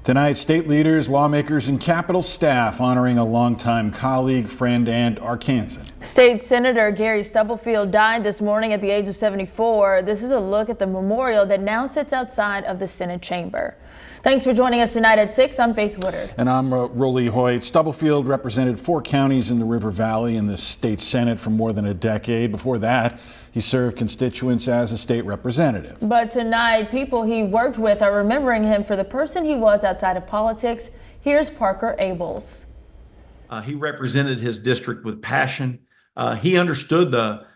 Tonight, state leaders, lawmakers, and Capitol staff honoring a longtime colleague, friend, and Arkansan. State Senator Gary Stubblefield died this morning at the age of 74. This is a look at the memorial that now sits outside of the Senate chamber. Thanks for joining us tonight at 6. I'm Faith Woodard. And I'm Rolly Hoyt. Stubblefield represented 4 counties in the River Valley in the state Senate for more than a decade. Before that, he served constituents as a state representative. But tonight, people he worked with are remembering him for the person he was outside of politics. Here's Parker Abels. He represented his district with passion. He understood the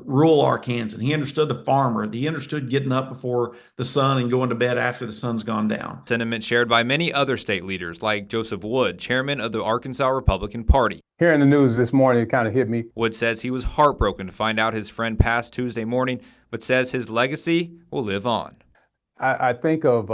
rural Arkansas. He understood the farmer. He understood getting up before the sun and going to bed after the sun's gone down. Sentiment shared by many other state leaders like Joseph Wood, chairman of the Arkansas Republican Party. Hearing the news this morning, it kind of hit me. Wood says he was heartbroken to find out his friend passed Tuesday morning, but says his legacy will live on. I think of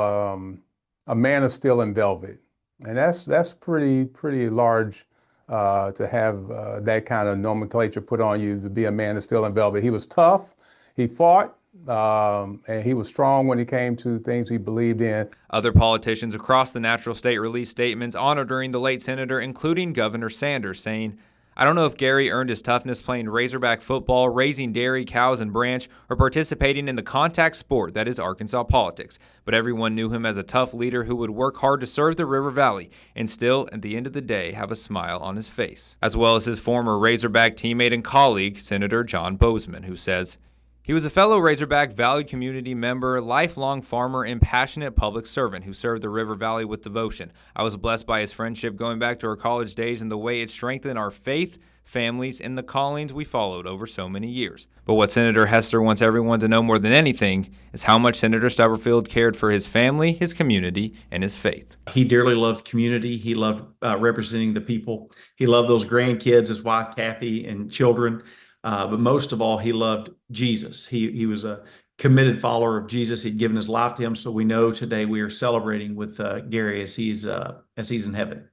a man of steel and velvet, and that's pretty large. To have that kind of nomenclature put on you, to be a man of steel and velvet. He was tough, he fought, and he was strong when it came to things he believed in. Other politicians across the natural state released statements honoring the late senator, including Governor Sanders, saying, "I don't know if Gary earned his toughness playing Razorback football, raising dairy cows and branch, or participating in the contact sport that is Arkansas politics. But everyone knew him as a tough leader who would work hard to serve the River Valley and still, at the end of the day, have a smile on his face." As well as his former Razorback teammate and colleague, Senator John Bozeman, who says, "He was a fellow Razorback valued community member, lifelong farmer, and passionate public servant who served the River Valley with devotion. I was blessed by his friendship going back to our college days and the way it strengthened our faith, families, and the callings we followed over so many years." But what Senator Hester wants everyone to know more than anything is how much Senator Stubblefield cared for his family, his community, and his faith. He dearly loved community. He loved representing the people. He loved those grandkids, his wife Kathy, and children. But most of all, he loved Jesus. He was a committed follower of Jesus. He'd given his life to him. So we know today we are celebrating with Gary as he's in heaven.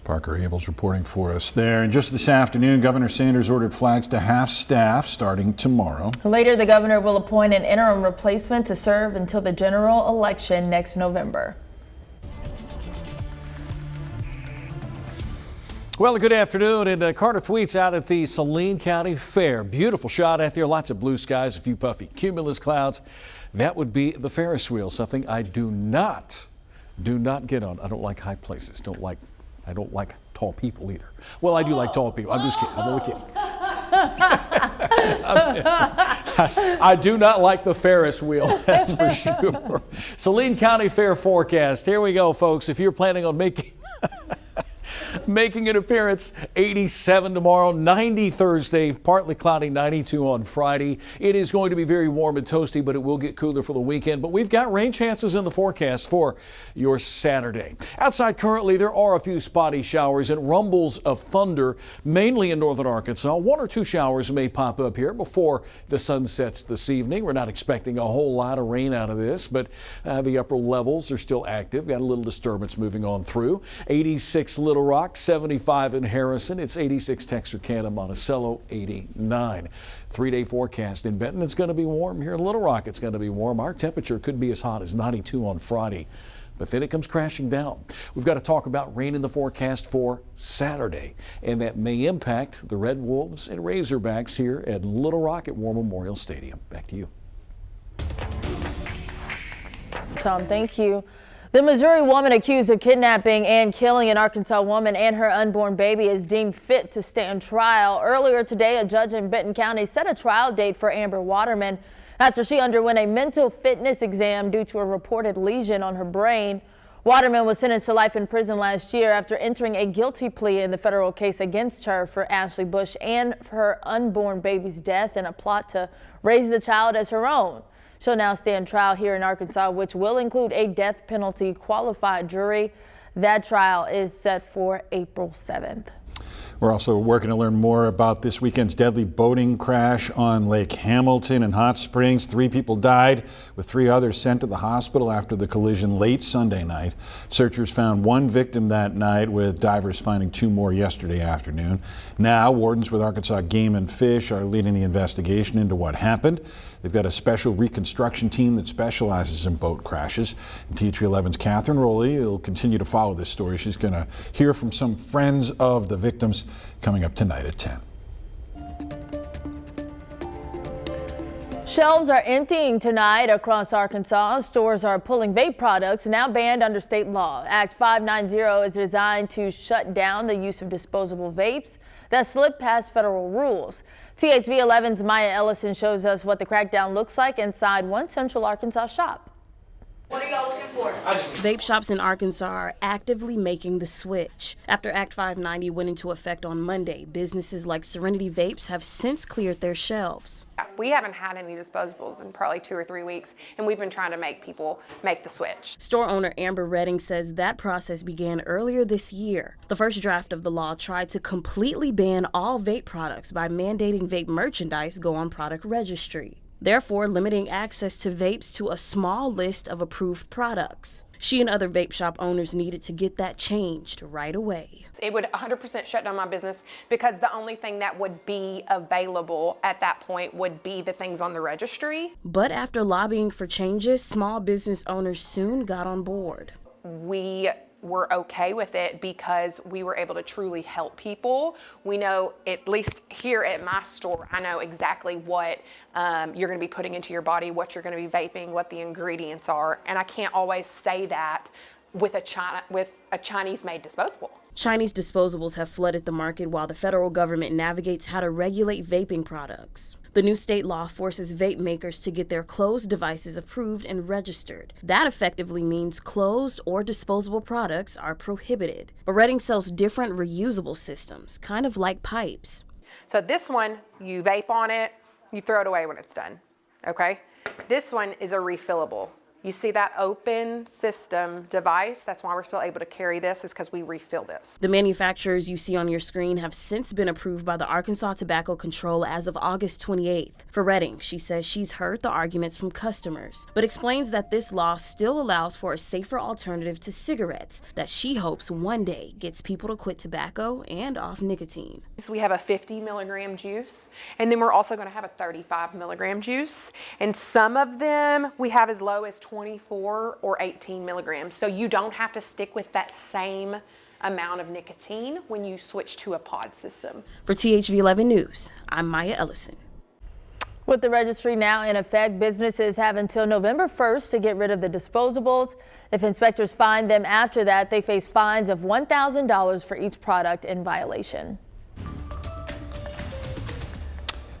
Parker Abels reporting for us there. And just this afternoon, Governor Sanders ordered flags to half staff starting tomorrow. Later, the governor will appoint an interim replacement to serve until the general election next November. Well, good afternoon, and Carter Thweet's out at the Saline County Fair. Beautiful shot out there, lots of blue skies, a few puffy cumulus clouds. That would be the Ferris wheel, something I do not get on. I don't like high places. I don't like tall people either. Well, I do like tall people. I'm just kidding. I'm only kidding. I do not like the Ferris wheel, that's for sure. Saline County Fair forecast. Here we go, folks. If you're planning on making an appearance, 87 tomorrow, 90 Thursday, partly cloudy, 92 on Friday. It is going to be very warm and toasty, but it will get cooler for the weekend. But we've got rain chances in the forecast for your Saturday. Outside currently, there are a few spotty showers and rumbles of thunder, mainly in northern Arkansas. 1 or 2 showers may pop up here before the sun sets this evening. We're not expecting a whole lot of rain out of this, but the upper levels are still active. Got a little disturbance moving on through. 86 Little Rock. 75 in Harrison. It's 86 Texarkana, Monticello, 89. 3-day forecast in Benton. It's going to be warm here in Little Rock. It's going to be warm. Our temperature could be as hot as 92 on Friday, but then it comes crashing down. We've got to talk about rain in the forecast for Saturday, and that may impact the Red Wolves and Razorbacks here at Little Rock at War Memorial Stadium. Back to you. Tom, thank you. The Missouri woman accused of kidnapping and killing an Arkansas woman and her unborn baby is deemed fit to stand trial. Earlier today, a judge in Benton County set a trial date for Amber Waterman after she underwent a mental fitness exam due to a reported lesion on her brain. Waterman was sentenced to life in prison last year after entering a guilty plea in the federal case against her for Ashley Bush and for her unborn baby's death in a plot to raise the child as her own. She'll now stand trial here in Arkansas, which will include a death penalty qualified jury. That trial is set for April 7th. We're also working to learn more about this weekend's deadly boating crash on Lake Hamilton in Hot Springs. 3 people died, with 3 others sent to the hospital after the collision late Sunday night. Searchers found 1 victim that night, with divers finding 2 more yesterday afternoon. Now, wardens with Arkansas Game and Fish are leading the investigation into what happened. They've got a special reconstruction team that specializes in boat crashes. And THV11's Catherine Rolly will continue to follow this story. She's going to hear from some friends of the victims coming up tonight at 10. Shelves are emptying tonight across Arkansas. Stores are pulling vape products now banned under state law. Act 590 is designed to shut down the use of disposable vapes that slip past federal rules. THV11's Maya Ellison shows us what the crackdown looks like inside one Central Arkansas shop. What are y'all looking for? Vape shops in Arkansas are actively making the switch. After Act 590 went into effect on Monday, businesses like Serenity Vapes have since cleared their shelves. We haven't had any disposables in probably 2 or 3 weeks, and we've been trying to make people make the switch. Store owner Amber Redding says that process began earlier this year. The first draft of the law tried to completely ban all vape products by mandating vape merchandise go on product registry, therefore limiting access to vapes to a small list of approved products. She and other vape shop owners needed to get that changed right away. It would 100% shut down my business because the only thing that would be available at that point would be the things on the registry. But after lobbying for changes, small business owners soon got on board. We were okay with it because we were able to truly help people. We know, at least here at my store, I know exactly what you're going to be putting into your body, what you're going to be vaping, what the ingredients are, and I can't always say that with a Chinese-made disposable. Chinese disposables have flooded the market while the federal government navigates how to regulate vaping products. The new state law forces vape makers to get their closed devices approved and registered. That effectively means closed or disposable products are prohibited. But Redding sells different reusable systems, kind of like pipes. So this one, you vape on it, you throw it away when it's done, okay? This one is a refillable. You see that open system device? That's why we're still able to carry this, is because we refill this. The manufacturers you see on your screen have since been approved by the Arkansas Tobacco Control as of August 28th. For Redding, she says she's heard the arguments from customers, but explains that this law still allows for a safer alternative to cigarettes that she hopes one day gets people to quit tobacco and off nicotine. So we have a 50 milligram juice, and then we're also going to have a 35 milligram juice. And some of them we have as low as 24 or 18 milligrams. So you don't have to stick with that same amount of nicotine when you switch to a pod system. For THV11 News, I'm Maya Ellison. With the registry now in effect, businesses have until November 1st to get rid of the disposables. If inspectors find them after that, they face fines of $1,000 for each product in violation.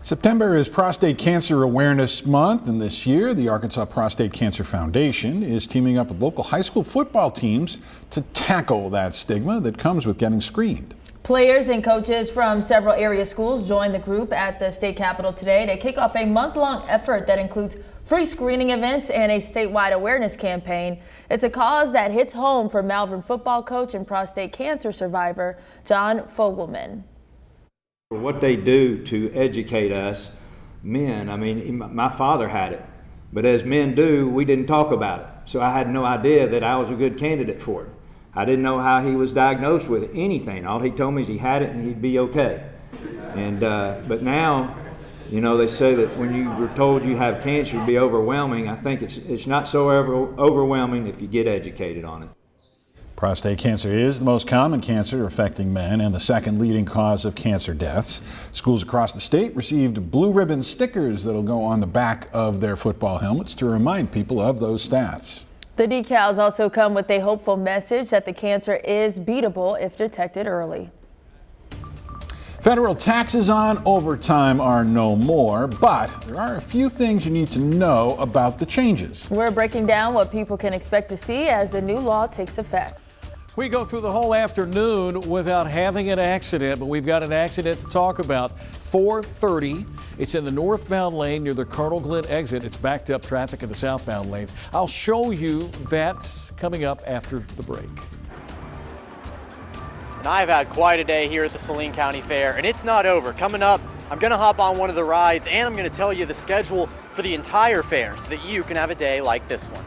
September is Prostate Cancer Awareness Month, and this year the Arkansas Prostate Cancer Foundation is teaming up with local high school football teams to tackle that stigma that comes with getting screened. Players and coaches from several area schools joined the group at the state capitol today to kick off a month-long effort that includes free screening events and a statewide awareness campaign. It's a cause that hits home for Malvern football coach and prostate cancer survivor John Fogelman. What they do to educate us men, I mean, my father had it, but as men do, we didn't talk about it. So I had no idea that I was a good candidate for it. I didn't know how he was diagnosed with anything. All he told me is he had it and he'd be okay. And but now, you know, they say that when you were told you have cancer, it'd be overwhelming. I think it's not so overwhelming if you get educated on it. Prostate cancer is the most common cancer affecting men and the second leading cause of cancer deaths. Schools across the state received blue ribbon stickers that'll go on the back of their football helmets to remind people of those stats. The decals also come with a hopeful message that the cancer is beatable if detected early. Federal taxes on overtime are no more, but there are a few things you need to know about the changes. We're breaking down what people can expect to see as the new law takes effect. We go through the whole afternoon without having an accident, but we've got an accident to talk about. 4:30. It's in the northbound lane near the Colonel Glenn exit. It's backed up traffic in the southbound lanes. I'll show you that coming up after the break. And I've had quite a day here at the Saline County Fair, and it's not over. Coming up, I'm gonna hop on one of the rides, and I'm gonna tell you the schedule for the entire fair so that you can have a day like this one.